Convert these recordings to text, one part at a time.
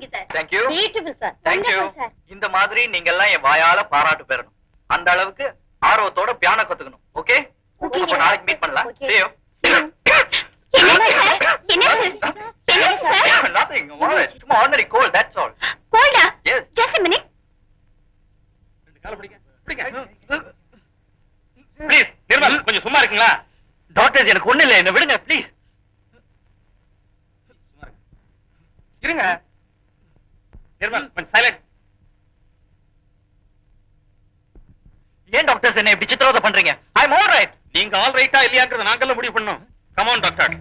இருக்கீங்க sir. Thank you. Beautiful sir. Thank you. இந்த மாதிரி நீங்க எல்லாம் என் வாயால பாராட்டு பெறணும். அந்த அளவுக்கு ஆர்வத்தோட பியானோ கத்துக்கணும். ஓகே? அப்ப நாளைக்கு மீட் பண்ணலாம். See you. என்ன சார்? என்ன சார்? Nothing. சும்மா ordinary cold, that's all. கோல்டா? Yes. Just a minute. கால பிடிங்க. ப்ளீஸ் நிர்மல் கொஞ்சம் சும்மா இருக்கீங்களா? டாக்டர்ஸ் எனக்கு ஒண்ணு இல்ல, என்ன விடுங்க ப்ளீஸ். இருங்க. நிர்மல் கொஞ்சம் சைலண்ட். ஏன் டாக்டர்ஸ் என்ன இப்படி சித்திரவதை பண்றீங்க? ஐ அம் ஆல் ரைட். நீங்க ஆல் ரைட்டா இல்லையான்றத நாங்கள முடிவு பண்ணோம். Come on doctor.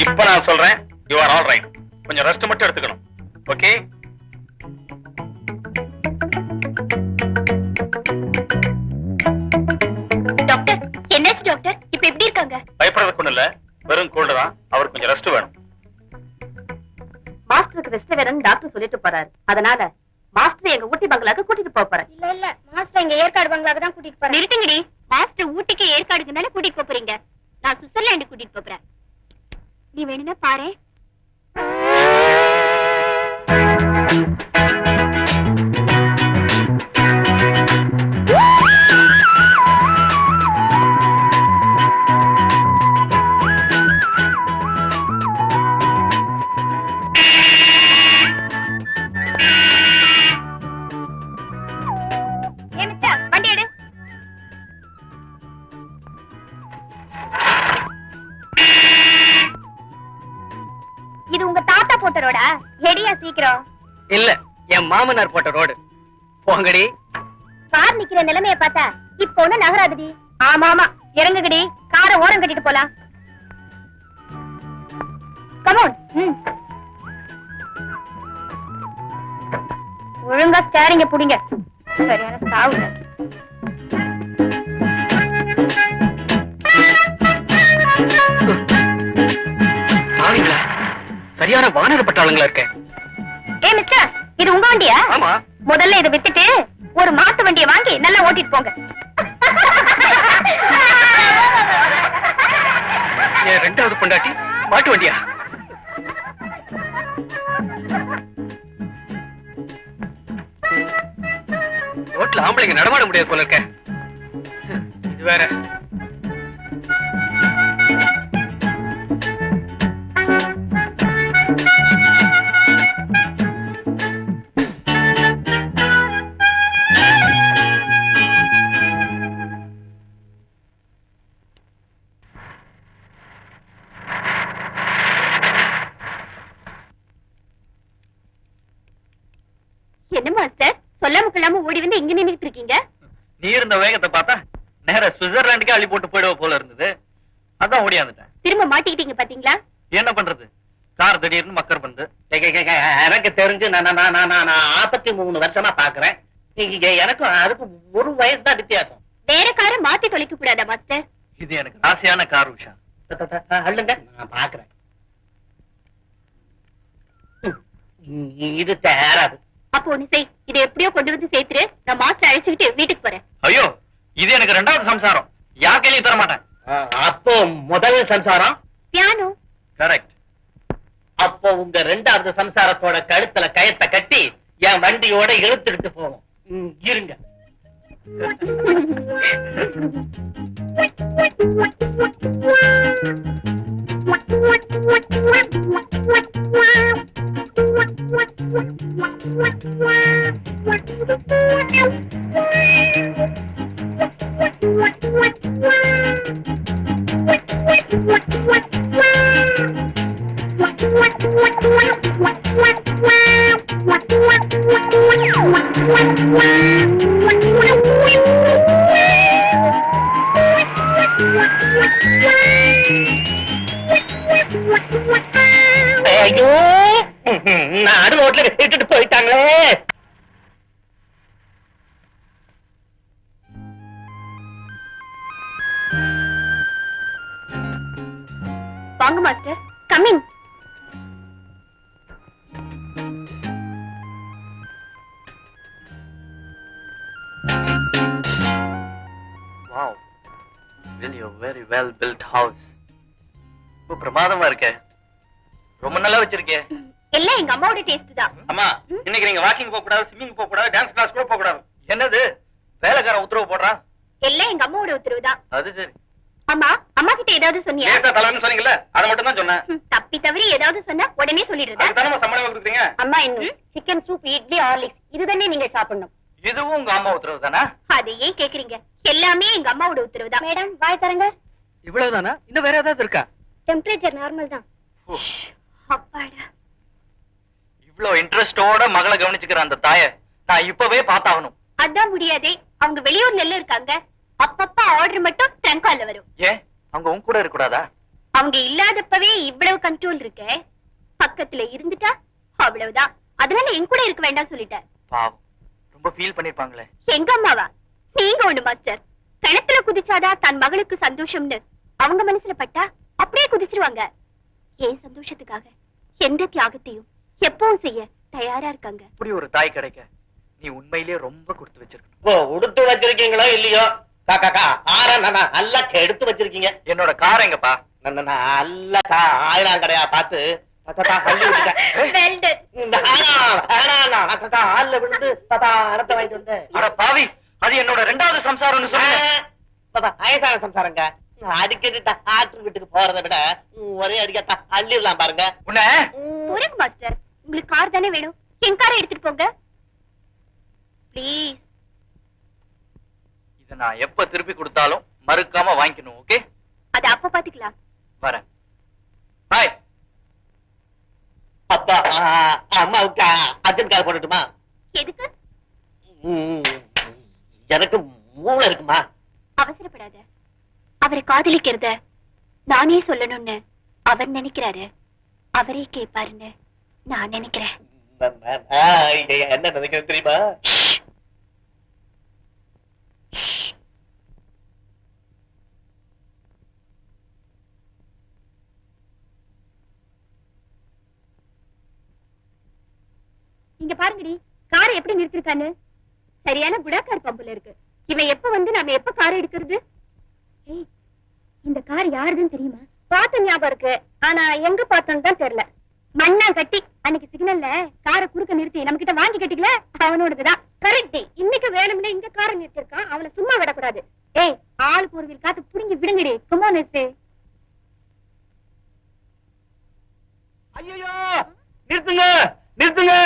இப்ப நான் சொல்றேன், யூ ஆர் ஆல் ரைட். கொஞ்சம் ரெஸ்ட் மட்டும் எடுத்துக்கணும். ஓகே? டாக்டர், என்னாச்சு டாக்டர்? இப்ப எப்படி இருக்காங்க? பயப்படுறதுக்கு ஒண்ணு இல்ல, வெறும் கோல்டு தான். அவருக்கு கொஞ்சம் ரெஸ்ட் வேணும். மாஸ்டருக்கு ரெஸ்ட் வேணும்னு டாக்டர் சொல்லிட்டு போறாரு. அதனால மாஸ்டர் எங்க ஊட்டி பங்களாக்கு கூட்டிட்டு போறாரு. இல்ல மாஸ்டர் எங்க ஏற்காடு பங்களாக்கு தான் கூட்டிட்டு போறாரு. நிறுத்துங்கடி. மாஸ்டர் ஊட்டிக்கு ஏற்காடுக்கு தானே கூட்டிட்டு போறீங்க. நான் சுவிட்சர்லாந்து கூட்டிட்டு போறேன். நீ வேணும்னா பாரு. வண்டி எடு. இது உங்க தாத்தா போட்ட ரோடா? எடியா சீக்கிரம். இல்ல, என் மாமனார் போட்ட ரோடு. போங்கடி. கார் நிக்கிற நிலைமைய பார்த்தா இப்ப ஒண்ணு நகராதுடி. ஆமா ஆமா, இறங்குகடி. காரை ஓரம் கட்டிட்டு போலாம். கமோன். ஒழுங்கா ஸ்டேரிங்க புடிங்க. சரியான சாவுங்க. ஆவீங்களா? சரியான வானர பட்டாளங்களா இருக்க. ஏ மிஸ்டர், இது உங்க வண்டியா? ஆமா. முதல்ல இதை வித்துட்டு ஒரு மாட்டு வண்டியை வாங்கி நல்லா ஓட்டிட்டு போங்க. என் ரெண்டாவது பொண்டாட்டி மாட்டு வண்டியா? ரோட்ல ஆம்பளைங்க நடமாட முடியாது போல இருக்க. இது வேற. என்ன மாஸ்டர், சொல்லாம கொள்ளாம ஓடி வந்து இங்க நின்னுட்டு இருக்கீங்க? நீ இருந்த வேகத்தை பார்த்தா நேரா சுவிட்சர்லாந்துக்கே அள்ளி போட்டு போயிடுவ போல இருந்தது. அதான் ஓடியாந்துட்டேன். திரும்ப மாட்டிக்கிட்டீங்க பாத்தீங்களா? என்ன பண்றது, கார் திடீர்னு மக்கர் வந்து. எனக்கு தெரிஞ்சு நான் 43 வருஷமா பாக்குறேன். எனக்கும் அதுக்கும் ஒரு வயசு தான் வித்தியாசம். வேற காரை மாத்தி தொலைக்க கூடாதா மாஸ்டர்? இது எனக்கு ராசியான கார் உஷா. அள்ளுங்க, நான் பாக்குறேன். இது தேராது. அப்போ ஒண்ணு செய், இதை எப்படியோ கொண்டு வந்து சேர்த்துரு. நான் மாஸ்டர் அழைச்சுக்கிட்டு வீட்டுக்கு போறேன். ஐயோ, இது எனக்கு ரெண்டாவது சம்சாரம். யார் கையிலையும் தர மாட்டேன். அப்போ முதல் சம்சாரம் பியானோ. கரெக்ட். அப்போ உங்க ரெண்டாவது சம்சாரத்தோட கழுத்துல கயத்தை கட்டி என் வண்டியோட இழுத்துக்கிட்டு போவோம். இருங்க. ஐயோ, நாடு ரோட்ல விட்டுட்டு போயிட்டாங்களே. வாங்க master, coming. Very well build house. ரொம்ப பிரமாதமா இருக்கே. ரொம்ப நல்லா வச்சிருக்கே. எல்லாம் எங்க அம்மாவோட டேஸ்ட் தான். அம்மா, இன்னைக்கு நீங்க வாக்கிங் போக கூடாது, ஸ்விம்மிங் போக கூடாது, டான்ஸ் கிளாஸ் கூட போக கூடாது. என்னது வேலைக்காரன் உத்தரவு போடுறான்? எல்லாம் எங்க அம்மாவோட உத்தரவு தான். அது சரி. அம்மா, அம்மா கிட்ட ஏதாவது சொன்னியா? லேசா தலைன்னு சொன்னீங்கல்ல, அதை மட்டும் தான் சொன்னேன். தப்பி தவறி ஏதாவது சொன்னா உடனே சொல்லிடுறதா? அதுக்கு தானே சம்பளமா கொடுக்குறீங்க. அம்மா, இன்னும் சிக்கன் சூப், இட்லி, ஹார்லிக்ஸ் இதுதானே நீங்க சாப்பிடணும். இதுவும் உங்க அம்மா உத்தரவு தானா? அது ஏன் கேக்குறீங்க? எல்லாமே எங்க அம்மாவோட உத்தரவு தான். மேடம், வாய் தரங்க. இவ்வளவுதானா? இன்னும் வேற ஏதாவது இருக்கா? டெம்பரேச்சர் நார்மல் தான். அப்பாடா. இவ்ளோ இன்ட்ரெஸ்டோட மகளை கவனிச்சுக்கிற அந்த தாய நான் இப்பவே பார்த்தாகணும். அதான் முடியாதே. அவங்க வெளியூர்ல எல்லாம் இருக்காங்க. அப்பப்ப ஆர்டர் மட்டும் ட்ரங்கால வரும். ஏன் அவங்க உன் கூட இருக்க கூடாதா? அவங்க இல்லாதப்பவே இவ்வளவு கண்ட்ரோல் இருக்கே. பக்கத்துல இருந்துட்டா அவ்வளவுதான். அதனால என் கூட இருக்க வேண்டாம் சொல்லிட்டேன். பாவம், ரொம்ப ஃபீல் பண்ணிருப்பாங்களே. எங்க அம்மாவா? நீங்க ஒண்ணு மாஸ்டர். கிணத்துல குதிச்சாதான் தன் மகளுக்கு சந்தோஷம்னு அவங்க மனசுல பட்டா அப்படியே குதிச்சிருவாங்க. ஏன் சந்தோஷத்துக்காக எந்த தியாகத்தையும் எப்பவும் செய்ய தயாரா இருக்காங்க. இப்படி ஒரு தாய் கிடைக்க நீ உண்மையிலேயே ரொம்ப கொடுத்து வச்சிருக்கணும். ஓ, உடுத்து வச்சிருக்கீங்களோ இல்லையோ? காக்கா நல்லா எடுத்து வச்சிருக்கீங்க. என்னோட கார் எங்கப்பா? நல்ல ஆயிரம் கடையா பார்த்து Well done. ஆள்ல விழுந்து இடத்த வாங்கிட்டு வந்தேன். அட பாவி, அது என்னோட ரெண்டாவது சம்சாரம்னு சொல்லுங்க. வயசான சம்சாரங்க. அடிக்கடி ஆற்று வீட்டுக்கு போறதை விட ஒரே அடிக்க அள்ளிடலாம் பாருங்க. உன்ன போறேங்க மாஸ்டர். உங்களுக்கு கார் தானே வேணும், என் காரை எடுத்துட்டு போங்க ப்ளீஸ். இத நான் எப்ப திருப்பி கொடுத்தாலும் மறுக்காம வாங்கிக்கணும். ஓகே? அது அப்ப பாத்துக்கலாம். வரேன். பாய். அப்பா, அம்மாவுக்கு அர்ஜென்ட் கால் போடட்டுமா? எதுக்கு? எனக்கு மூளை இருக்குமா? அவசரப்படாத. அவரை காதலிக்கிறத நானே சொல்லணும்னு அவர் நினைக்கிறாரு. அவரே கேட்பாருன்னு நான் நினைக்கிறேன். என்ன நினைக்கிறேன் தெரியுமா? இங்க பாருங்கடி, காரை எப்படி நிறுத்திருக்கான்னு. சரியான குடாக்கார் பம்புல இருக்கு. இவன் எப்ப வந்து நாம எப்ப காரை எடுக்கிறது? ஏய், இந்த கார் யாருதுன்னு தெரியுமா? பார்த்த ஞாபகம் இருக்கு, ஆனா எங்க பார்த்தோன்னு தான் தெரியல. மண்ணா கட்டி அன்னைக்கு சிக்னல்ல காரை குறுக்க நிறுத்தி நம்ம கிட்ட வாங்கி கட்டிக்கல, அவனோடதுதான். கரெக்ட். இன்னைக்கு வேணும்னே இந்த காரை நிறுத்திருக்கான். அவனை சும்மா விடக்கூடாது. ஏய், ஆளுக்கு ஒரு வீல் காத்து புடிங்கி விடுங்கடி. சும்மா நிறுத்து. ஐயோ, நிறுத்துங்க நிறுத்துங்க.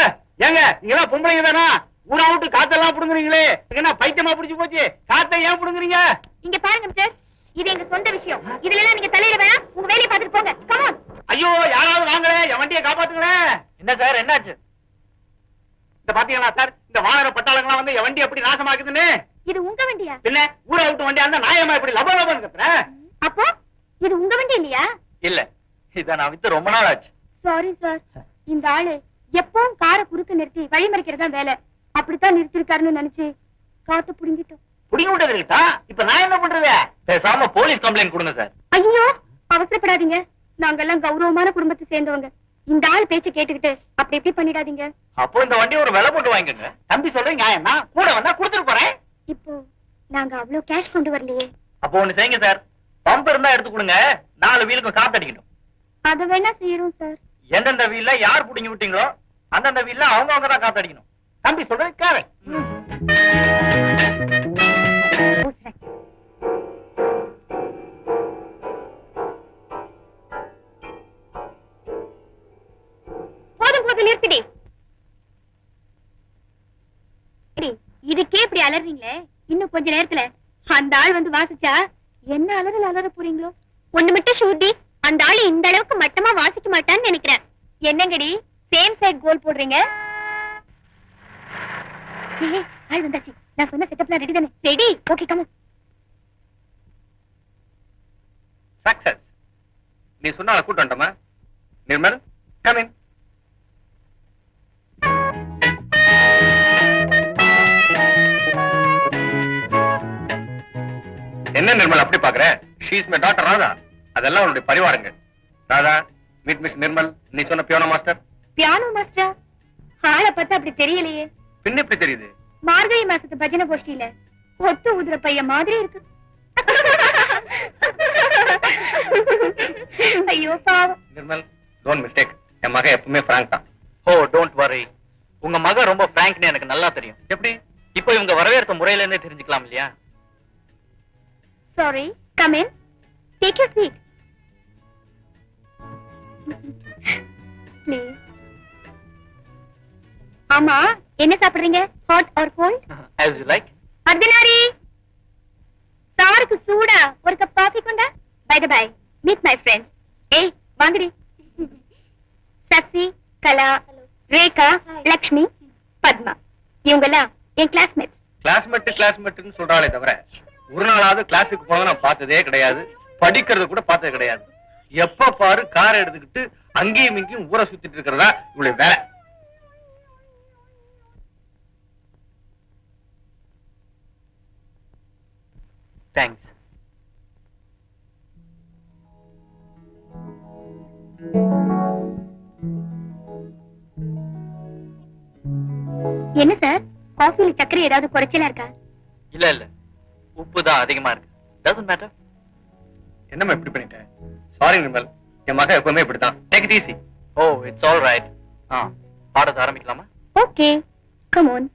ஏங்க, நீங்களாம் பொம்பளைங்க தானா? ஊரா விட்டு காத்தெல்லாம் புடுங்குறீங்களே, என்ன பைத்தியமா புடிச்சு போச்சு? காத்தை ஏன் புடுங்குறீங்க? இங்க பாருங்க சார், இது எங்க சொந்த விஷயம். இதுல எல்லாம் நீங்க தலையிட வேணாம். உங்க வேலையை பார்த்துட்டு போங்க. Come on. ஐயோ, யாராவது வாங்களே, என் வண்டியை காப்பாத்துங்களேன். என்ன சார், என்னாச்சு? இந்த பாத்தீங்களா சார், இந்த வானர பட்டாளங்களாம் வந்து என் வண்டி எப்படி நாசமாக்குதுன்னு. இது உங்க வண்டியா? பின்ன ஊரா விட்டு வண்டியா இருந்தா நாயமா இப்படி லப லபன்னு கத்துறேன். அப்போ இது உங்க வண்டி இல்லையா? இல்ல, இத நான் வித்து ரொம்ப நாள் ஆச்சு. Sorry sir. இந்த ஆளு எப்பவும் காரை குறுக்க நிறுத்தி வழிமறிக்கிறதா வேலை. அப்படித்தான் நிறுத்திருக்காருன்னு நினைச்சு காத்து புடுங்கிட்டோம். புடிங்க விட்டது இருக்கா? இப்ப நான் என்ன பண்றது? பேசாம போலீஸ் கம்ப்ளைண்ட் கொடுங்க சார். ஐயோ, அவசரப்படாதீங்க. நாங்கெல்லாம் கௌரவமான குடும்பத்தை சேர்ந்தவங்க. இந்த ஆள் பேச்சு கேட்டுக்கிட்டு அப்படி இப்படி பண்ணிடாதீங்க. அப்போ இந்த வண்டியை ஒரு விலை போட்டு வாங்கிக்கோங்க. தம்பி சொல்றேன் நியாயம் தான். கூட வந்தா கொடுத்துட்டு போறேன். இப்போ நாங்க அவ்வளவு கேஷ் கொண்டு வரலையே. அப்போ ஒண்ணு செய்யுங்க சார், பம்ப் இருந்தா எடுத்து கொடுங்க. 4 வீலுக்கும் காத்தடிக்கணும். அதை வேணா செய்யறோம் சார். எந்தெந்த வீல்ல யார் புடிங்கி விட்டீங்களோ அந்தந்த வீல்ல அவங்க தான் காத்தடிக்கணும். தம்பி சொல்றது கேளு. போதும் போதும், நிறுத்திடி. இதுக்கே இப்படி அலறீங்களே, இன்னும் கொஞ்ச நேரத்துல அந்த ஆள் வந்து வாசிச்சா என்ன அலறல் அலற போறீங்களோ? ஒண்ணு மட்டும் ஷூட்டி, அந்த ஆளு இந்த அளவுக்கு மட்டமா வாசிக்க மாட்டான்னு நினைக்கிறேன். என்னங்கடி சேம் சைட் கோல் போடுறீங்க? ஆள் வந்தாச்சு. நான் சொன்ன செட்டப்லாம் ரெடி தானே? Ready. Okay, come on. Success. நீ சொன்னால கூட்டு வந்துட்டோமா? Nirmal, come in. என்ன நிர்மல் அப்படி பாக்குற? She is my daughter Radha. அதெல்லாம் உன்னுடைய பரிவாரங்க. Radha, meet miss Nirmal. நீ சொன்ன பியானோ மாஸ்டர். பியானோ மாஸ்டரா? ஆளை பார்த்தா அப்படி தெரியலையே. பின்ன எப்படி தெரியுது? மார்கழி மாசத்து பஜனை கோஷ்டியில ஒத்து ஊதுற பையன் மாதிரி இருக்கு. ஐயோ பாவம். Nirmal, don't mistake. என் மகன் எப்பவுமே பிராங்க் தான். ஓ டோன்ட் வரி. உங்க மகன் ரொம்ப பிராங்க்னு எனக்கு நல்லா தெரியும். எப்படி? இப்போ இவங்க வரவேற்ற முறையில இருந்தே தெரிஞ்சுக்கலாம் இல்லையா? Sorry, come in. Take your seat. Please. ஆமா, என்ன சாப்பிடுறீங்க? Hot or cold? As you like. அர்ஜுனாரி, சாருக்கு சூடா ஒரு கப் காஃபி கொண்டா. By the by, meet my friends. ஏய் வாங்கடி. சசி, கலா, ரேகா, லக்ஷ்மி, பத்மா, இவங்கெல்லாம் என் கிளாஸ்மேட்ஸ். கிளாஸ்மேட்னு சொல்றாளே தவிர ஒரு நாளாவது கிளாஸுக்கு போனதை நான் பார்த்ததே கிடையாது. படிக்கிறது கூட பார்த்தது கிடையாது. எப்ப பாரு காரை எடுத்துக்கிட்டு அங்கேயும் இங்கேயும் ஊரை சுத்திட்டு இருக்கிறதா இவளுடைய வேலை. Thanks. என்ன சார், காஃபில சக்கரை ஏதாவது குறைச்சலா இருக்கா? இல்ல இல்ல, உப்பு தான் அதிகமா இருக்கு. Doesn't matter. என்னம்மா இப்படி பண்ணிட்டேன்? சாரி நிர்மல், என் மகன் எப்பவுமே இப்படித்தான். Take it easy. Oh, it's all right. பாடத்தை ஆரம்பிக்கலாமா? Okay, come on.